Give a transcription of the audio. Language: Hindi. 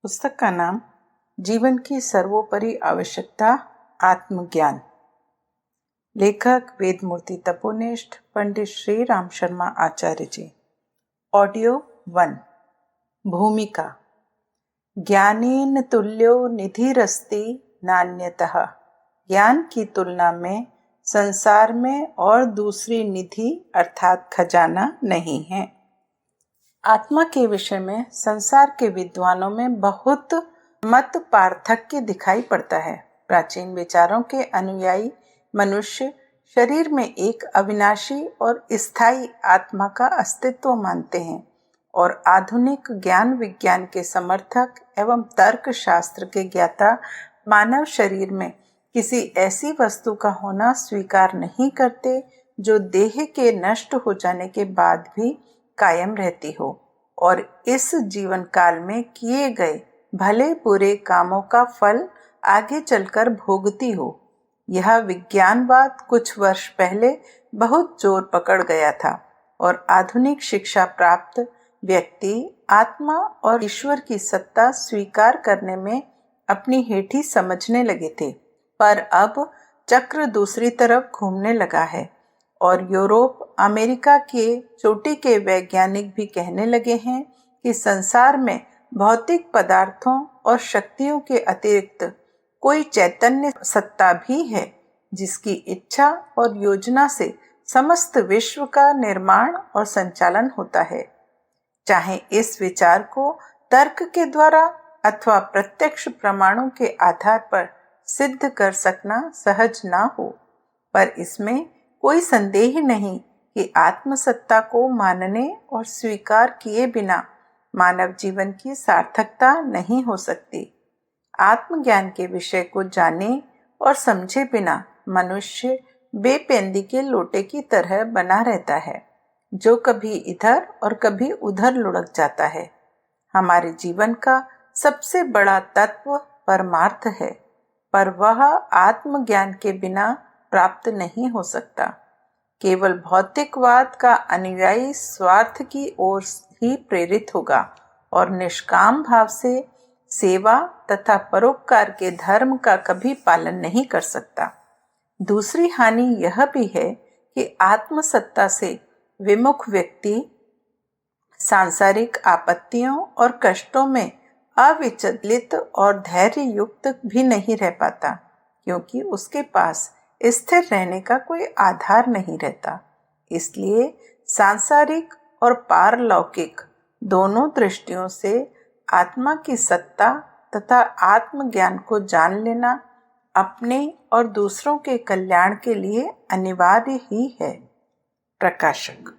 पुस्तक का नाम जीवन की सर्वोपरि आवश्यकता आत्मज्ञान। लेखक वेदमूर्ति तपोनिष्ठ पंडित श्री राम शर्मा आचार्य जी। ऑडियो 1। भूमिका। ज्ञानेन तुल्यो निधिरस्ति नान्यतः। ज्ञान की तुलना में संसार में और दूसरी निधि अर्थात खजाना नहीं है। आत्मा के विषय में संसार के विद्वानों में बहुत मत पार्थक्य दिखाई पड़ता है। प्राचीन विचारों के अनुयायी मनुष्य शरीर में एक अविनाशी और स्थायी आत्मा का अस्तित्व मानते हैं और आधुनिक ज्ञान विज्ञान के समर्थक एवं तर्क शास्त्र के ज्ञाता मानव शरीर में किसी ऐसी वस्तु का होना स्वीकार नहीं करते जो देह के नष्ट हो जाने के बाद भी कायम रहती हो और इस जीवन काल में किए गए भले बुरे कामों का फल आगे चलकर भोगती हो। यह विज्ञानवाद कुछ वर्ष पहले बहुत जोर पकड़ गया था और आधुनिक शिक्षा प्राप्त व्यक्ति आत्मा और ईश्वर की सत्ता स्वीकार करने में अपनी हेठी समझने लगे थे, पर अब चक्र दूसरी तरफ घूमने लगा है और यूरोप अमेरिका के चोटी के वैज्ञानिक भी कहने लगे हैं कि संसार में भौतिक पदार्थों और शक्तियों के अतिरिक्त कोई चैतन्य सत्ता भी है जिसकी इच्छा और योजना से समस्त विश्व का निर्माण और संचालन होता है। चाहे इस विचार को तर्क के द्वारा अथवा प्रत्यक्ष प्रमाणों के आधार पर सिद्ध कर सकना सहज ना हो, पर इसमें कोई संदेह नहीं कि आत्मसत्ता को मानने और स्वीकार किए बिना मानव जीवन की सार्थकता नहीं हो सकती। आत्मज्ञान के विषय को जाने और समझे बिना मनुष्य बेपेंदी के लोटे की तरह बना रहता है जो कभी इधर और कभी उधर लुढ़क जाता है। हमारे जीवन का सबसे बड़ा तत्व परमार्थ है, पर वह आत्मज्ञान के बिना प्राप्त नहीं हो सकता। केवल भौतिकवाद का अनुयायी स्वार्थ की ओर ही प्रेरित होगा और निष्काम भाव से सेवा तथा परोपकार के धर्म का कभी पालन नहीं कर सकता। दूसरी हानि यह भी है कि आत्मसत्ता से विमुख व्यक्ति सांसारिक आपत्तियों और कष्टों में अविचलित और धैर्य युक्त भी नहीं रह पाता, क्योंकि उसके पास स्थिर रहने का कोई आधार नहीं रहता। इसलिए सांसारिक और पारलौकिक दोनों दृष्टियों से आत्मा की सत्ता तथा आत्मज्ञान को जान लेना अपने और दूसरों के कल्याण के लिए अनिवार्य ही है। प्रकाशक।